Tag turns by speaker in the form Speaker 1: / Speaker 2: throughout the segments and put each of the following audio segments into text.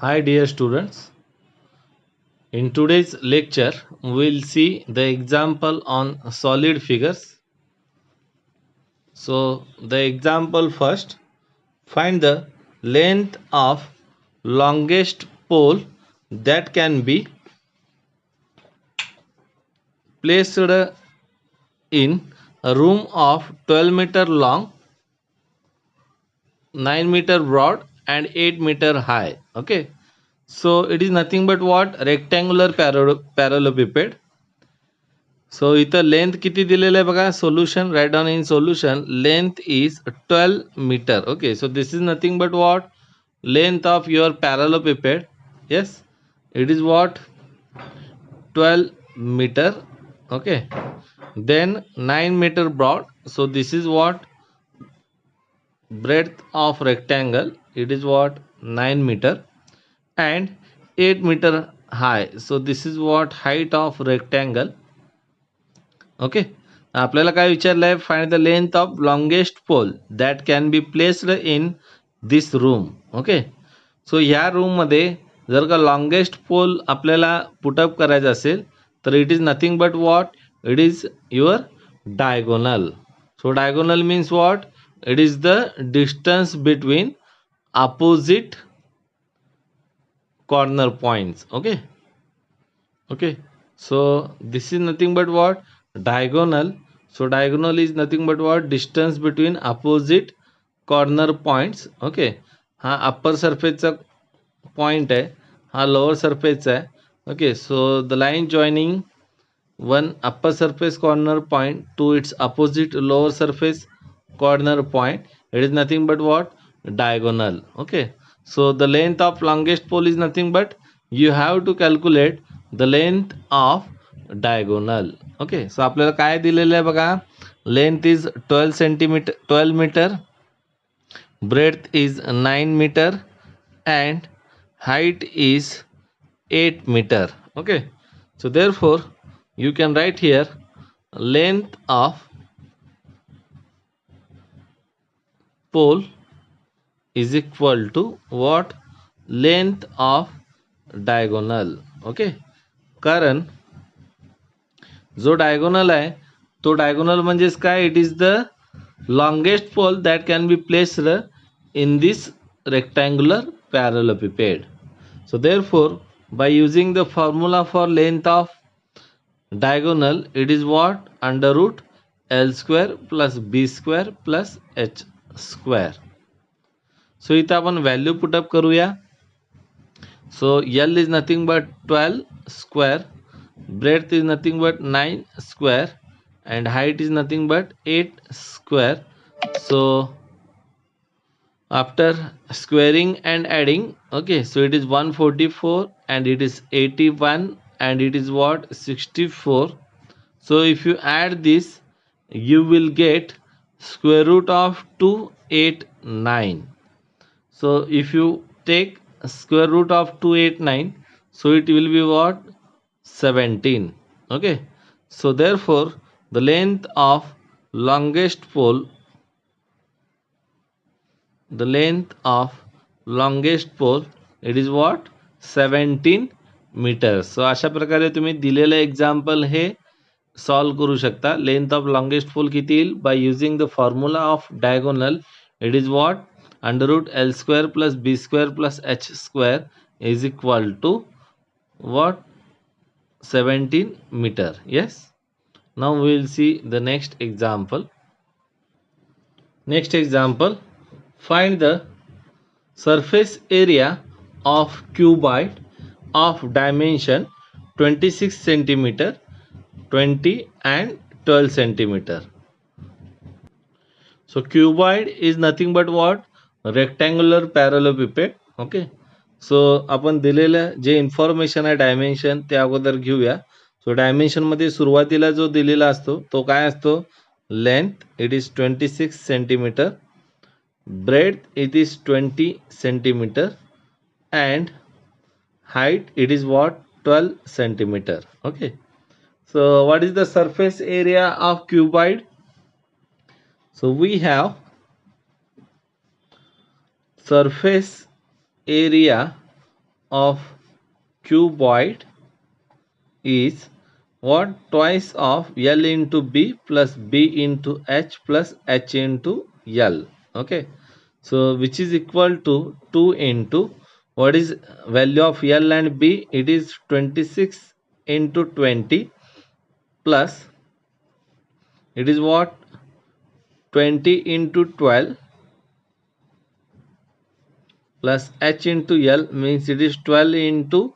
Speaker 1: Hi dear students, in today's lecture we will see the example on solid figures. So the example first, find the length of longest pole that can be placed in a room of 12-meter long, 9-meter broad and 8-meter high. Okay, so it is nothing but what? Rectangular parallelepiped. So इथं length किती दिलेलं आहे बघा. Solution write down in solution. Length is 12 metre. Okay, so this is nothing but what? Length of your parallelepiped. Yes, it is what? 12 meter. Okay, then 9 meter broad. So this is what? Breadth of rectangle. It is what? 9 meter. And 8 meter high. So this is what? Height of rectangle. Okay, आपल्याला काय विचारलं आहे? Find the length of longest pole that can be placed in this room. Okay, so ह्या रूममध्ये जर का longest पोल आपल्याला put up करायचं असेल तर it is nothing but what? It is your diagonal. So diagonal means what? It is the distance between opposite corner points. Okay okay, so this is nothing but what? Diagonal. So diagonal is nothing but what? Distance between opposite corner points. Okay, हा upper सरफेसचा point आहे, हा lower सरफेसचा आहे. Okay, so the line joining one upper surface corner point to its opposite lower surface corner point, it is nothing but what? Diagonal. Okay, so the length of longest pole is nothing but you have to calculate the length of diagonal. Okay, so आपल्याला काय दिलेलं आहे बघा. Length is 12 meter, breadth is 9 meter and height is 8 meter. Okay, so therefore you can write here length of pole is equal to what? Length of diagonal. Okay, कारण जो diagonal आहे तो diagonal म्हणजेच काय? It is the longest pole that can be placed in this rectangular parallelepiped. So therefore by using the formula for length of diagonal, it is what? Under root L square plus B square plus H square. So इथं आपण value put up करूया. सो L is nothing but 12 square, breadth is nothing but 9 square and height is nothing but 8 square. So after squaring and adding, okay, so it is 144 and it is 81 and it is what? 64. So if you add this you will get square root of 289. So if you take square root of 289, so it will be what? 17. Okay, so therefore the length of longest pole, the length of longest pole, it is what? 17 meters. So अशा प्रकारे तुम्ही दिलेलं example हे solve करू शकता. Length of longest pole किती येईल? By using the formula of diagonal, it is what? Under root L square plus B square plus H square is equal to what? 17 meter. Yes, now we will see the next example. Next example, find the surface area of cuboid of dimension 26 centimeter, 20 and 12 centimeter. So cuboid is nothing but what? Rectangular parallelepiped. Okay, सो आपण दिलेलं जे information आहे dimension ते अगोदर घेऊया. सो dimension मध्ये सुरुवातीला जो दिलेला असतो तो काय असतो? Length it is 26 centimetre, breadth it is 20 centimeter and height it is what? 12 centimeter. Okay, so what is the surface area of cuboid? So we have surface area of cuboid is what? Twice of L into B plus B into H plus H into L. Okay, so which is equal to 2 into what is value of L and B? It is 26 into 20 plus it is what? 20 into 12 plus H into L means it is 12 into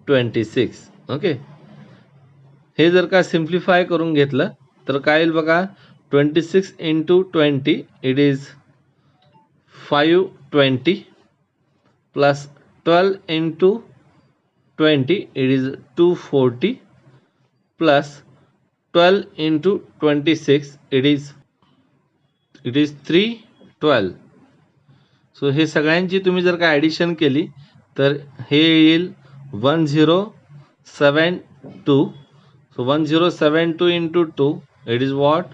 Speaker 1: 26. Okay, हे जर का simplify करून घेतलं तर काय येईल बघा? 26 into 20 it is 520 plus 12 into 20 it is 240 plus 12 into 26 it is 312. सो हे सगळ्यांची तुम्ही जर का ॲडिशन केली तर हे येईल 1072. सो 1072 into 2 it is what?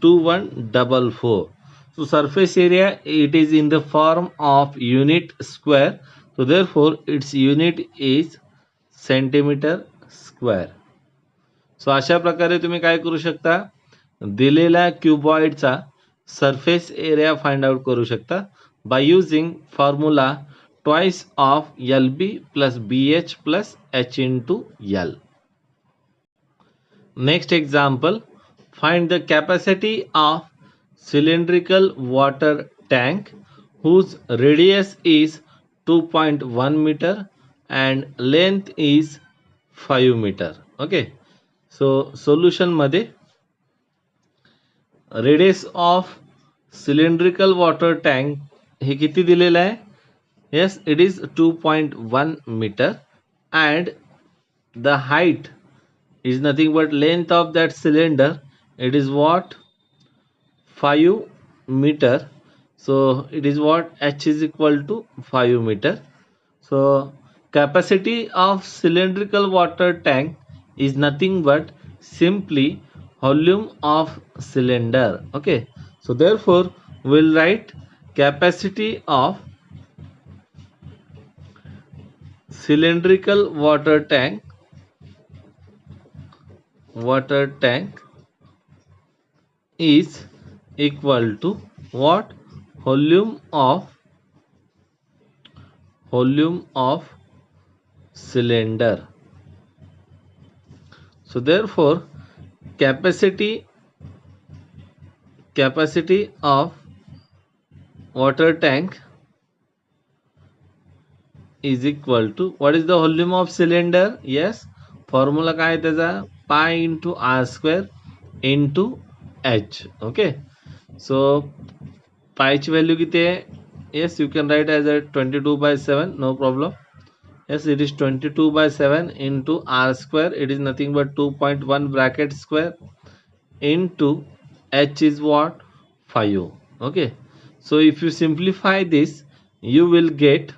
Speaker 1: 2144. So surface area it is in the form of unit square, so therefore its unit is centimeter square. सो अशा प्रकारे तुम्ही काय करू शकता? दिलेल्या क्युबॉइडचा सरफेस एरिया फाइंड आउट करू शकता by using formula twice of LB plus BH plus H into L. Next example, find the capacity of cylindrical water tank whose radius is 2.1 meter and length is 5 meter. Okay, so solution मध्ये radius of cylindrical water tank हे किती दिलेलं आहे? Yes, it is 2.1 meter and the height is nothing but length of that cylinder. It is what? 5 meter. So it is what? H is equal to 5 meter. So capacity of cylindrical water tank is nothing but simply volume of cylinder. Okay, so therefore we'll write capacity of cylindrical water tank is equal to what? Volume of cylinder. So therefore capacity of water tank is equal to what is the volume of cylinder? Yes, formula काय आहे त्याचा? pi into r square into h. Okay, so pi ची value किती आहे? Yes, you can write as a 22/7, no problem. Yes, it is 22/7 into r square, it is nothing but 2.1 bracket square into h is what? 5. Okay, so if you simplify this you will get,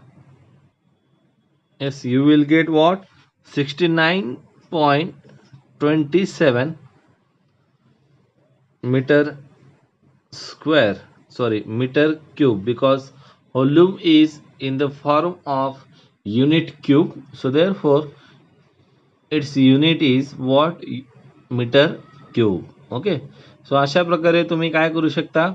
Speaker 1: yes, you will get what? 69.27 meter square, sorry, meter cube, because volume is in the form of unit cube, so therefore its unit is what? meter cube. Okay, so अशा प्रकारे तुम्ही काय करू शकता?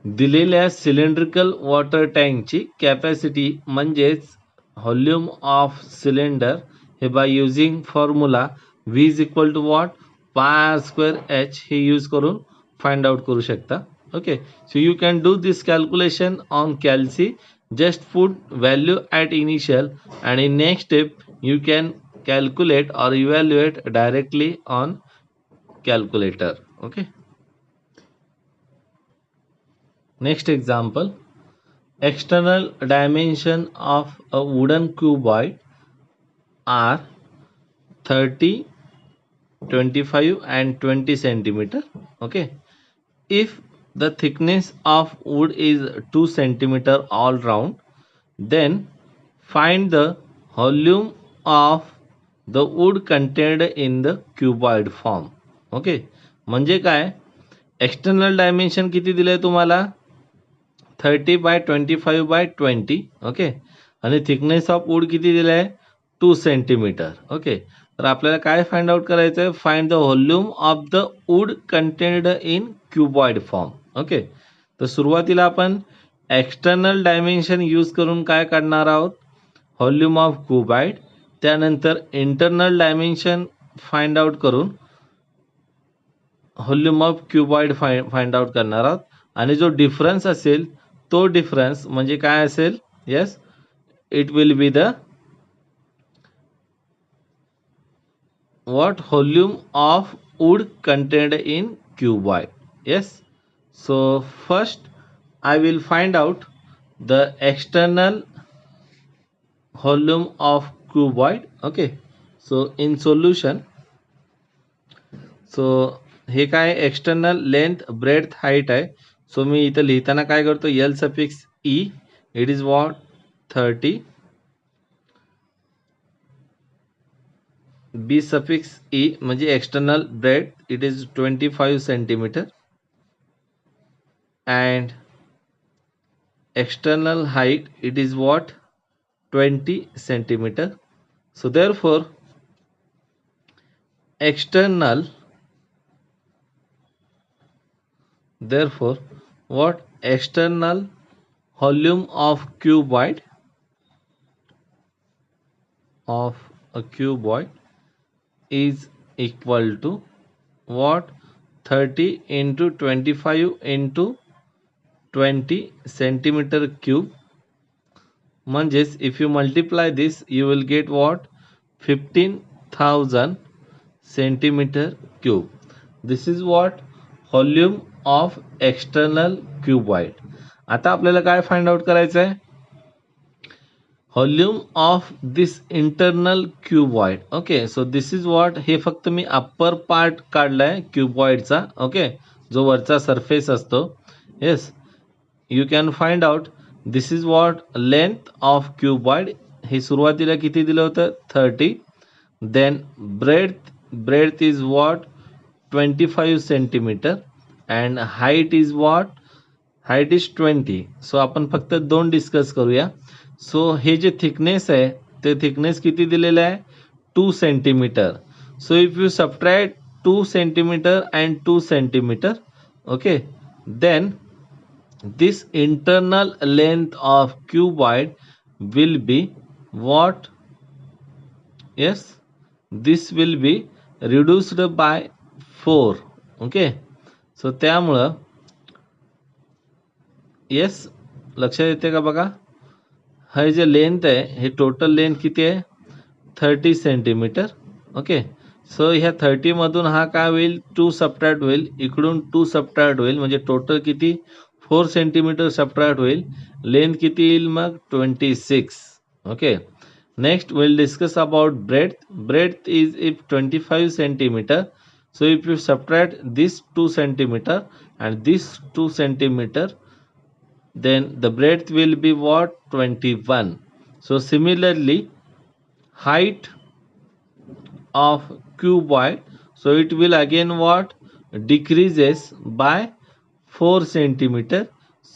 Speaker 1: दिलेल्या cylindrical water टँकची capacity म्हणजेच volume of cylinder हे by using formula V is equal to what? Pi square H हे यूज करून फाइंड आउट करू शकता. Okay, so you can do this calculation on calci. Just put value at initial and in next step you can calculate or evaluate directly on calculator. Okay, next example, external dimension of a wooden cuboid are 30, 25 and 20 centimeter. Okay, if the thickness of wood is 2 centimeter all round, then find the volume of the wood contained in the cuboid form. Okay, म्हणजे काय? External dimension किती दिले तुम्हाला? 30 by 25 by 20. Okay, आणि thickness of would किती दिलं आहे 2 centimetre. Okay, तर आपल्याला काय फाइंड आउट करायचं आहे, find the volume of the would contained in cuboid form. Okay, तर सुरुवातीला आपण एक्सटर्नल डायमेन्शन यूज करून काय काढणार आहोत, व्हॉल्यूम ऑफ क्युबॉइड. त्यानंतर इंटरनल डायमेन्शन फाइंड आउट करून volume of cuboid find out करणार आहोत. आणि जो डिफरन्स असेल तो डिफरन्स म्हणजे काय असेल, yes, it will be the what volume of wood contained in cuboid. Yes, so first I will find out the external volume of cuboid. Okay, so in solution, so हे काय external length breadth height आहे. सो मी इथं लिहिताना काय करतो, L suffix E, it is what 30, B suffix E म्हणजे external breadth, it is 25 centimetre, and external height it is what 20 centimeter. So therefore external, what external volume of cuboid is equal to what 30 into 25 into 20 centimeter cube. म्हणजेच if you multiply this you will get what 15,000 centimeter cube. This is what volume of external cuboid. आता आपल्याला काय find out करायचं आहे, volume of this internal cuboid. Okay, so this is what, हे फक्त मी upper part काढलाय क्युबॉइडचा. Okay, जो वरचा सरफेस असतो. Yes, you can find out this is what length of cuboid. हे सुरुवातीला किती दिलं होतं 30. Then breadth is what 25 centimetre and height is what, height is 20. So आपण फक्त दोन डिस्कस करूया. सो हे जे थिकनेस आहे ते थिकनेस किती दिलेलं आहे 2 centimetre. So if you subtract 2 centimetre and 2 centimetre, okay, then this internal length of cuboid will be what, yes, this will be reduced by 4. Okay, सो त्यामुळं येस, लक्षात येते का बघा, हे जे लेंथ आहे हे टोटल लेंथ किती आहे 30 सेंटीमीटर. ओके, सो ह्या 30 मधून हा काय होईल 2 सबट्रॅक्ट होईल, इकडून 2 सबट्रॅक्ट होईल, म्हणजे टोटल किती 4 सेंटीमीटर सबट्रॅक्ट होईल. लेंथ किती येईल मग 26. Okay, next will discuss about breadth is if 25 centimeter. So if you subtract this 2 centimeter and this 2 centimeter, then the breadth will be what 21. So similarly height of cuboid, so it will again what decreases by 4 centimeter.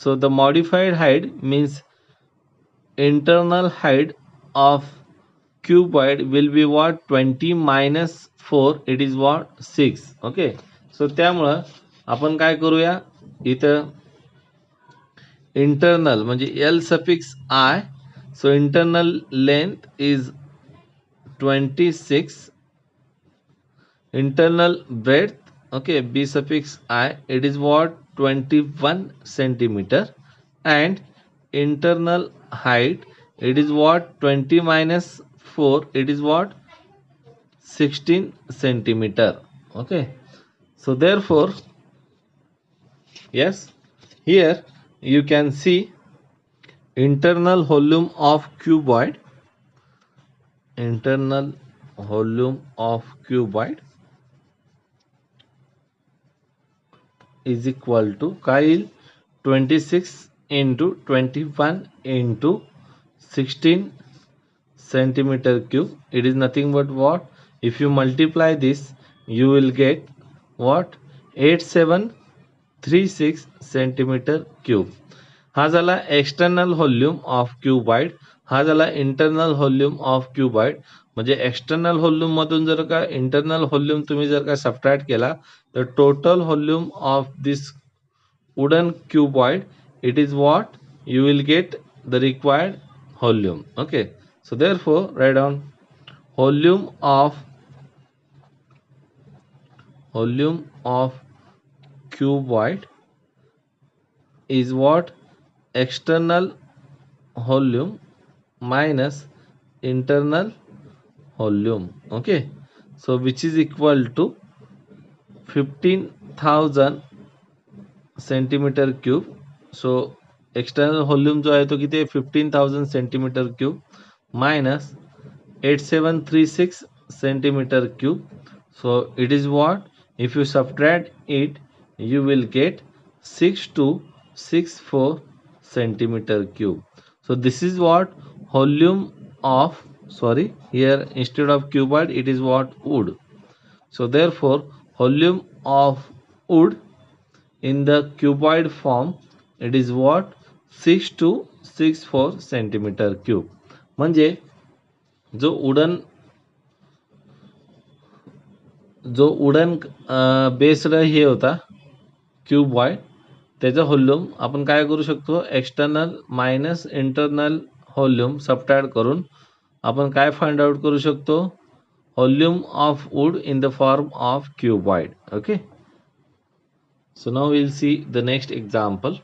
Speaker 1: So the modified height means internal height of cuboid will be what 20 minus 4, it is what 6. Okay, सो त्यामुळं आपण काय करूया, इथं internal म्हणजे L suffix I, so internal length is 26, internal breadth, okay, b suffix I, it is what 21 centimeter, and internal height, it is what 20 minus 4, it is what 16 centimeter. Okay, so therefore yes, here you can see internal volume of cuboid, internal volume of cuboid is equal to काय येईल 26 into 21 into 16 centimeter cube. It is nothing but what, if you multiply this you will get what 8736 centimeter cube. हा झाला external volume of cuboid. हा झाला internal volume of cuboid. म्हणजे external volume मधून जर का इंटरनल व्हॉल्यूम तुम्ही जर का सबट्रॅक्ट केला तर total volume of this wooden cuboid, it is what you will get the required volume. Okay, so therefore write down volume of cuboid is what external volume minus internal volume. Okay, so which is equal to 15,000 centimetre cube. So external volume जो आहे तो किती आहे 15,000 centimetre cube minus 8736 centimetre cube. So it is what if you subtract it you will get 6264 centimeter cube. So this is what volume of, sorry, here instead of cuboid it is what wood. So therefore volume of wood in the cuboid form it is what 6264 centimeter cube. म्हणजे जो wooden based हे होता cuboid त्याचा volume आपण काय करू शकतो external minus internal volume subtract करून आपण काय फाइंड आउट करू शकतो volume of would in the form of cuboid. Okay, so now we'll see the next example.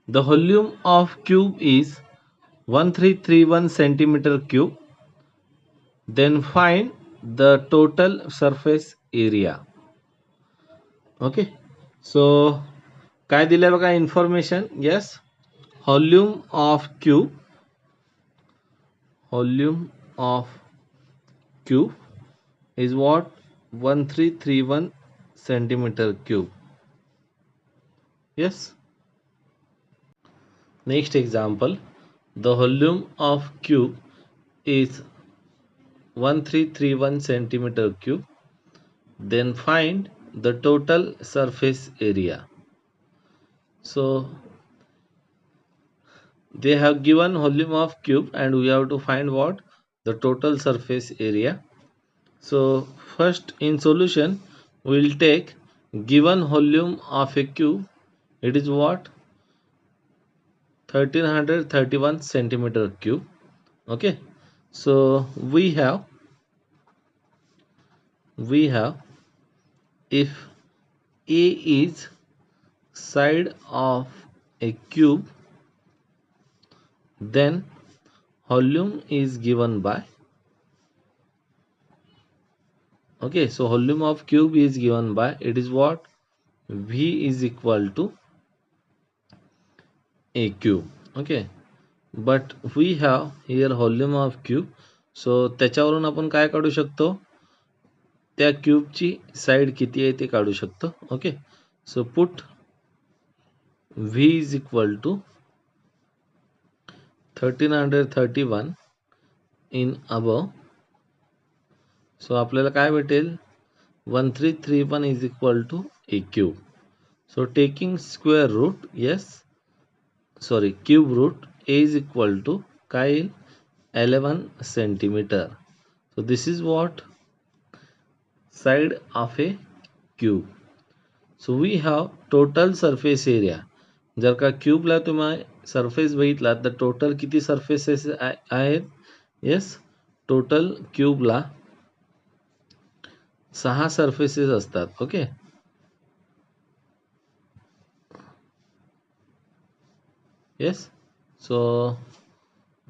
Speaker 1: The volume of cube is 1331 centimeter cube. Then find the total surface area. Okay, so काय दिले बघा information. yes, volume of cube is what 1331 centimeter cube. Yes. Next example, the volume of cube is 1331 centimeter cube. Then find the total surface area. So they have given volume of cube and we have to find what the total surface area. So first in solution we will take given volume of a cube, it is what 1331 centimeter cube. Okay, so we have if A is side of a cube, then volume is given by, okay, so volume of cube is given by, it is what V is equal to a cube. Okay, but we have here volume of cube, so त्याच्यावरून आपण काय काढू शकतो त्या क्यूबची side किती आहे ते काढू शकतो. Okay, so put V is equal to 1331 in above. सो आपल्याला काय भेटेल 1331 is equal to a cube. So taking square root, yes, sorry, cube root, A is equal to काय 11 centimeter. So this is what side of a cube. So we have total surface area. जर का क्यूबला तुम्ही surface बघितला तर total किती surfaces आहेत. Yes, total क्यूबला 6 surfaces असतात. Okay, yes, so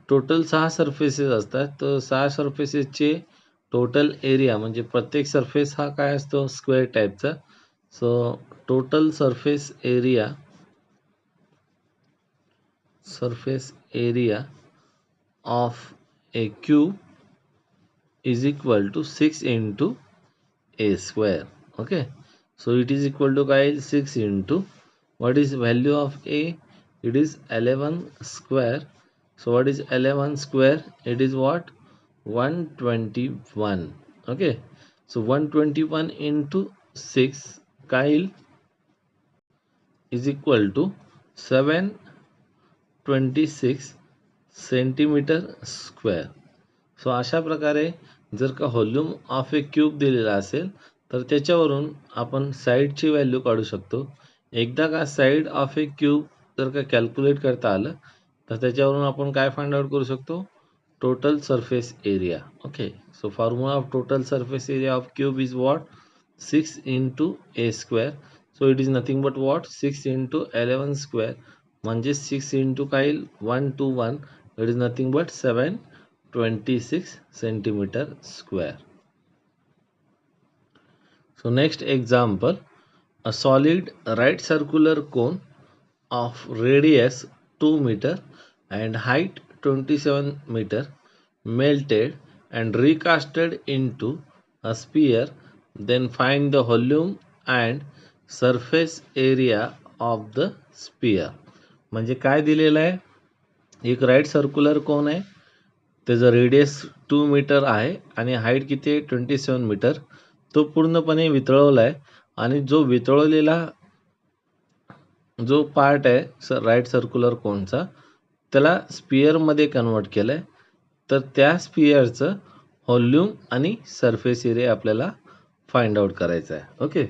Speaker 1: total 6 surfaces असतात. तर 6 सरफेसेसचे टोटल एरिया म्हणजे प्रत्येक सरफेस हा काय असतो स्क्वेअर टाइपचा. So total surface area of a cube is equal to 6 into a square. Okay, so it is equal to guys 6 into what is value of a, it is 11 square. So what is 11 square, it is what 121. Okay, so 121 into 6 Kyle is equal to 7 26 centimetre square. So अशा प्रकारे जर का volume of A cube दिलेला असेल तर त्याच्यावरून आपण साईडची value काढू शकतो. एकदा का साईड ऑफ ए क्यूब जर का कॅल्क्युलेट करता आलं तर त्याच्यावरून आपण काय फाइंड आउट करू शकतो, total surface area. Okay, so formula of total surface area of cube is what, 6 into a square. So it is nothing but what, 6 into 11 square म्हणजे 6 into काय येईल, 1 to 1, it is nothing but 726 centimeter square. So next example, a solid right circular cone of radius 2 meter and height 27 meter melted and recasted into a sphere, then find the volume and surface area of the sphere. म्हणजे काय दिलेलं आहे, एक right circular cone आहे, त्याचं radius 2 metre आहे आणि height किती आहे, 27 मीटर. तो पूर्णपणे वितळवला आहे आणि जो वितळवलेला जो पार्ट आहे राईट सर्क्युलर कोनचा त्याला स्पिअरमध्ये कन्वर्ट केलं आहे. तर त्या स्पिअरचं व्हॉल्यूम आणि सरफेस एरिया आपल्याला फाइंड आउट करायचं आहे. ओके,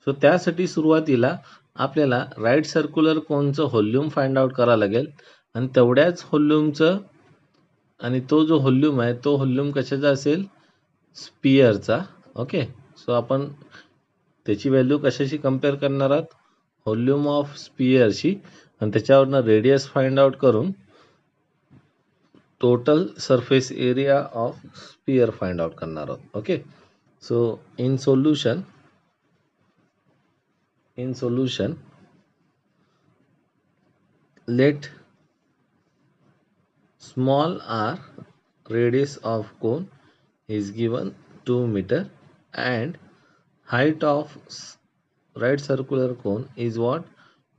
Speaker 1: सो त्यासाठी सुरुवातीला आपल्याला राईट सर्क्युलर कोनचं व्हॉल्यूम फाइंड आउट करावं लागेल आणि तेवढ्याच व्हॉल्यूमचं, आणि तो जो व्हॉल्यूम आहे तो व्हॉल्यूम कशाचा असेल, स्पिअरचा. ओके, सो आपण त्याची व्हॅल्यू कशाशी कंपेअर करणार आहात, व्हॉल्यूम ऑफ स्पिअरशी, आणि त्याच्यावरनं रेडियस फाइंड आउट करून total surface area of spear find out करणार आहोत. Okay, so in solution let small r radius of cone is given 2 meter and height of right circular cone is what,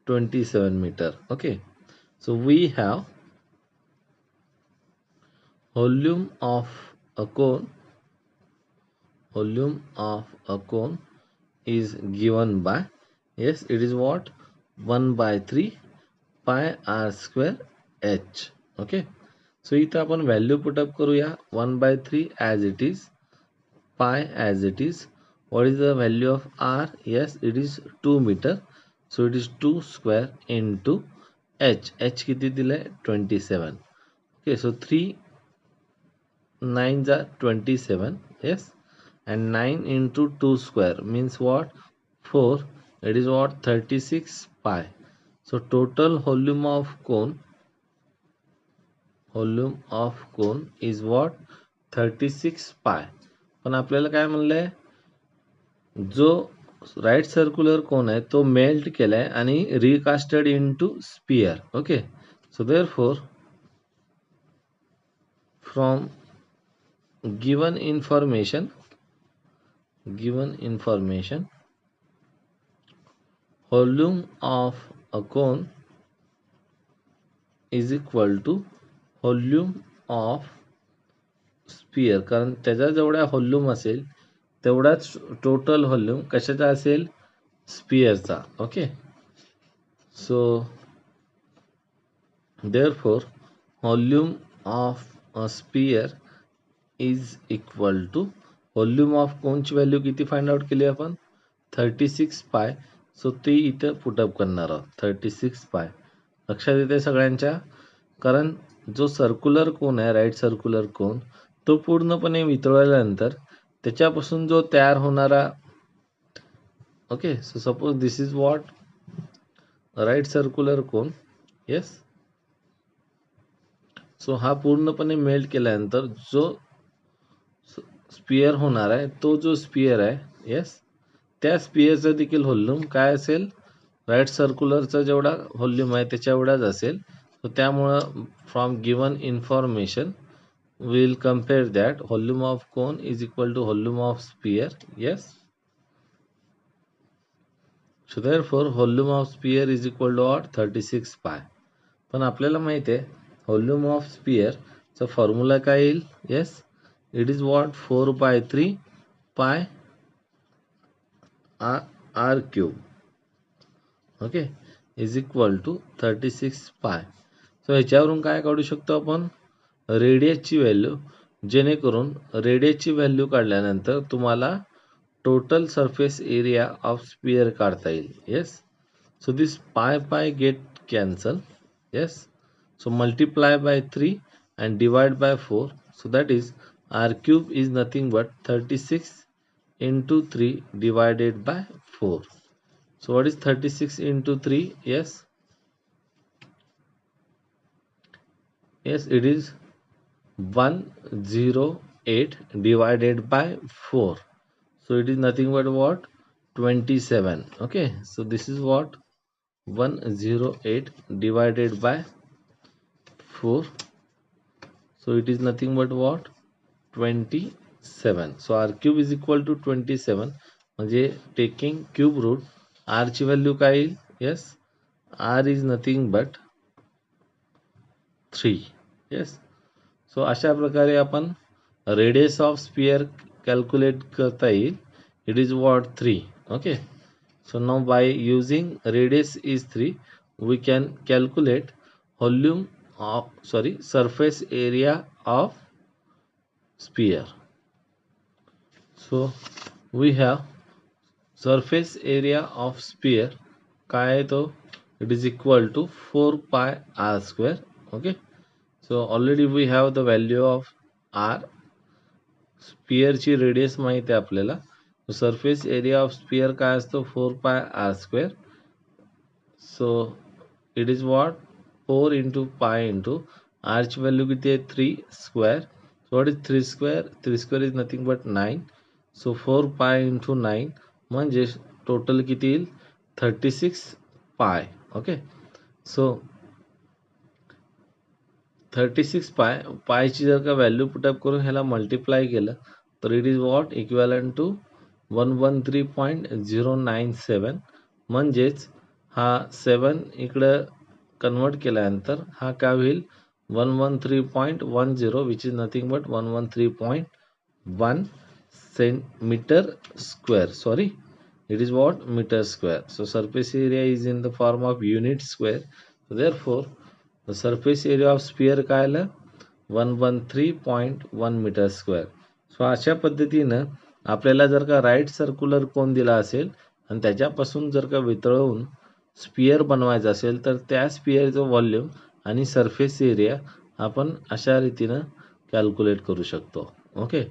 Speaker 1: 27 meter. Okay, so we have volume of a cone is given by, yes, it is what, 1 by 3 pi r square h. Okay, so इथं आपण value put up करूया, 1 by 3 as it is, pi as it is. What is the value of r? Yes, it is 2 meter, so it is 2 square into h किती दिलंय, 27. Okay, so 3 9s are 27, yes, and 9 into 2 square means what, 4, it is what, 36 pi. So total volume of cone is what, 36 pi. पण आपल्याला काय म्हणलंय, जो right circular cone आहे तो melt केलाय आणि recasted into sphere. Okay, so therefore from given information volume of a cone is equal to volume of sphere, कारण त्याचा जेवढा व्हॉल्यूम असेल तेवढाच टोटल व्हॉल्यूम कशाचा असेल, स्पियरचा. Okay, so therefore volume of a sphere is equal to volume of कोनची value किती फाइंड आउट केली आपण, 36 पाय. सो ती इथं पुटअप करणार आहोत, 36 पाय. लक्षात येते सगळ्यांच्या, कारण जो सर्क्युलर कोन आहे राईट सर्क्युलर कोन तो पूर्णपणे वितळल्यानंतर त्याच्यापासून जो तयार होणारा, okay, so suppose this is what right circular cone, yes. So हा पूर्णपणे मेल्ट केल्यानंतर जो स्पियर होणार आहे तो जो स्पियर आहे, येस, त्या स्पियरचा देखील व्हॉल्यूम काय असेल, राईट सर्क्युलरचा जेवढा व्हॉल्यूम आहे त्याच्या एवढाच असेल. सो त्यामुळं from given information we will compare that volume of cone is equal to volume of sphere. Yes, so therefore volume of sphere is equal to what, 36 pi. पण आपल्याला माहित आहे व्हॉल्यूम ऑफ स्पियर चा फॉर्म्युला काय येईल, yes, it is what, 4 by 3 pi r cube, okay, is equal to 36 pi. तर ह्याच्यावरून काय काढू शकतो आपण, रेडियसची व्हॅल्यू, जेणेकरून रेडियसची व्हॅल्यू काढल्यानंतर तुम्हाला total surface area of spear काढता येईल. Yes, so this pi get cancel. Yes, so multiply by 3 and divide by 4, so that is r cube is nothing but 36 into 3 divided by 4. So what is 36 into 3? Yes, it is 108 divided by 4. So it is nothing but what, 27. Okay, so this is what, 108 divided by 4. So it is nothing but what, 27. So r cube is equal to 27. म्हणजे taking cube root, r ची value काय येईल? Yes, r is nothing but 3. Yes, so अशा प्रकारे आपण radius of spear calculate करता येईल. It is what, 3. Okay, so now by using radius is 3, we can calculate volume of, surface area of sphere. So we have surface area of sphere, काय आहे तो, it is equal to 4 pi r square. Okay, so already we have the value of r. Sphere ची radius माहिती आहे आपल्याला. Surface area of spear काय असतो, 4 pi r square. So it is what, 4 into pi into r ची value किती आहे, 3 square. So what is 3 square, 3 square is nothing but 9. So 4 pi into 9 म्हणजे टोटल किती येईल, 36 pi. ओके, सो 36 पाय ची जर का व्हॅल्यू पुटअप करून ह्याला मल्टिप्लाय केलं तर it is what, equivalent to 113.097. म्हणजेच हा 7 इकडं कन्वर्ट केल्यानंतर हा काय होईल, 113.10, which is nothing but 113.1 centimetre square. Sorry, it is what, meter square. So surface area is in the form of unit square. So therefore the surface area of sphere काय आलं, 113.1 metre square. So अशा पद्धतीनं आपल्याला जर का right circular कोन दिला असेल आणि त्याच्यापासून जर का वितळवून स्पियर बनवायचा असेल तर त्या स्पियरचं व्हॉल्यूम आणि सरफेस एरिया आपण अशा रीतीनं कॅल्क्युलेट करू शकतो. Okay,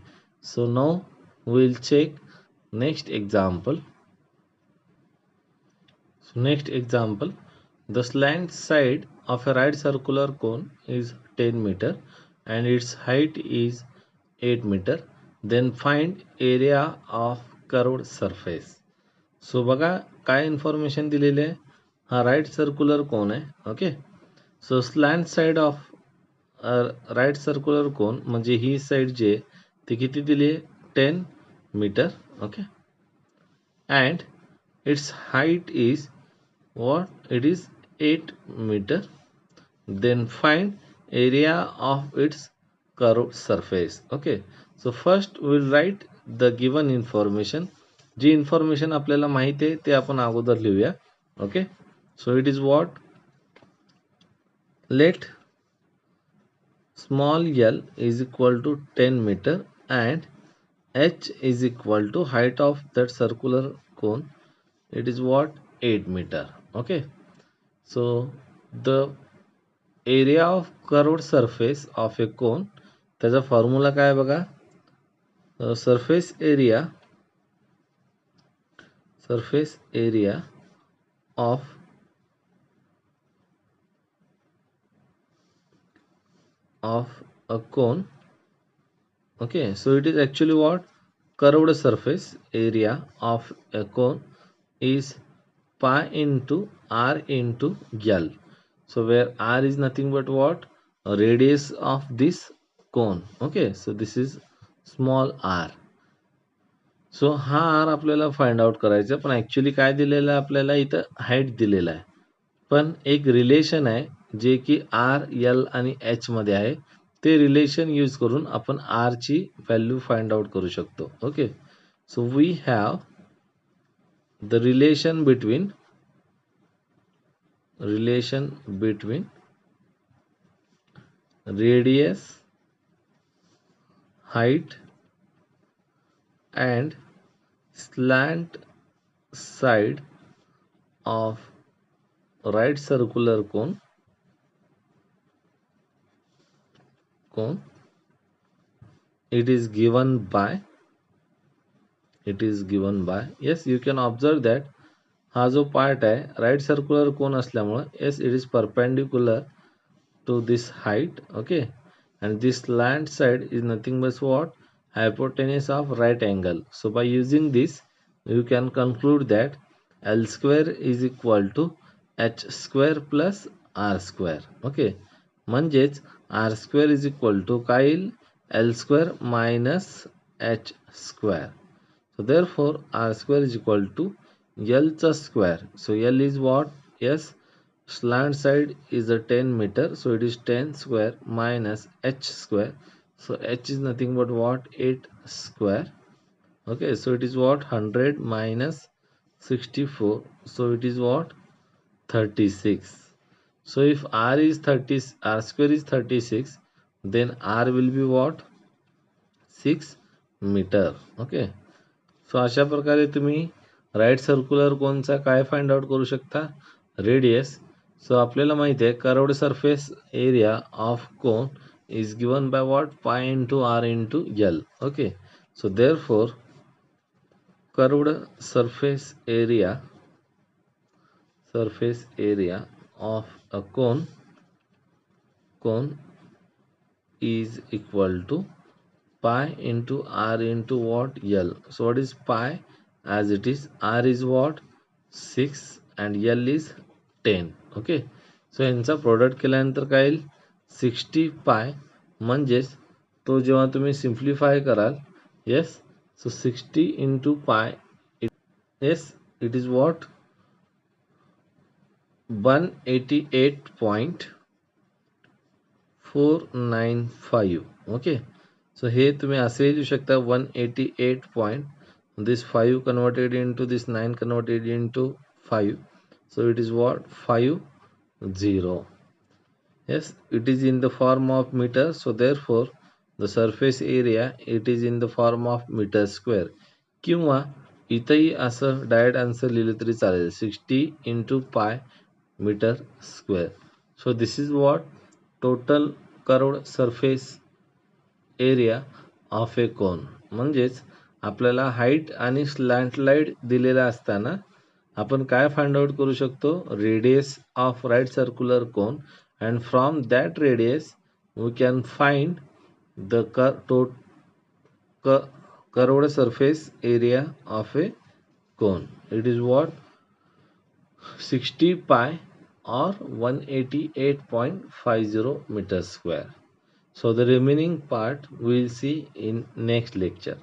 Speaker 1: so now will check next example. So next example, the slant side of a right circular cone is 10 meter and its height is 8 meter. Then find area of curved surface. So बघा काय information दिलेले आहे. हा right circular cone आहे. Okay, so slant side of right circular cone म्हणजे ही side जी आहे ती किती दिली आहे, 10 मीटर. Okay, and it's height is what, it is 8 meter. Then find area of its curved surface. Okay, so first we'll write the given information. जी information आपल्याला माहिती आहे ते आपण अगोदर लिहूया. Okay, so it is what, let small l is equal to 10 meter and h is equal to height of that circular cone, it is what, 8 meter. Okay, so the area of curved surface of a cone, त्याचा formula काय बघा, surface area of a cone. Okay, so it is actually what, curved surface area of a cone is pi into r into l. So where r is nothing but what, a radius of this cone. Okay, so this is small r. सो हा r आपल्याला find out करायचा, पण actually काय दिलेलं आहे आपल्याला इथं, height दिलेला आहे. पण एक रिलेशन आहे जे की r, l आणि h मध्ये आहे. ते रिलेशन यूज करून आपण r ची व्हॅल्यू फाइंड आउट करू शकतो. Okay, so we have the relation between radius, height and slant side of right circular cone it is given by yes, you can observe that हा जो part आहे right circular कोन असल्यामुळे yes it is perpendicular to this height. Okay, and this slant side is nothing but what? Hypotenuse of right angle. So by using this you can conclude that L square is equal to h square plus r square. Okay, म्हणजेच r square is equal to काय येईल? L square minus h square. So therefore r square is equal to L square. So L is what? Yes, slant side is a 10 meter, so it is 10 square minus h square. So h is nothing but what? 8 square. Okay, so it is what? 100 minus 64, so it is what? 36. So if r is 30, r square is 36, then r will be what? 6 meter. Okay, सो अशा प्रकारे तुम्ही right circular कोनचा काय find out करू शकता? Radius. सो आपल्याला माहिती आहे curved surface area of cone is given by what? Pi into r into l. Okay, so therefore curved surface area of a cone is equal to pi into r into what? L. So what is pi? As it is, r is what? 6 and L is 10. Okay, so यांचा product केल्यानंतर काय येईल? 60 पाय. म्हणजेच तो जेव्हा तुम्ही simplify कराल, yes, so 60 into pi, yes, it is what? 188.495. Okay, so हे तुम्ही असे लिहू शकता 188 point, this 5 converted into this 9 converted into 5, so it is what? 50. Yes, it is in the form of meter, so therefore the surface area it is in the form of meter square. किंवा इथेही असं direct answer लिहिलं तरी चालेल, 60 into pi meter square. So this is what? Total curved surface area of a cone. म्हणजेच आपल्याला height आणि slant light दिलेला असताना आपण काय फाइंड आउट करू शकतो? Radius of right circular cone, and from that radius we can find the curved surface area of a cone. It is what? 60 pi or 188.50 meters square. So the remaining part we will see in next lecture.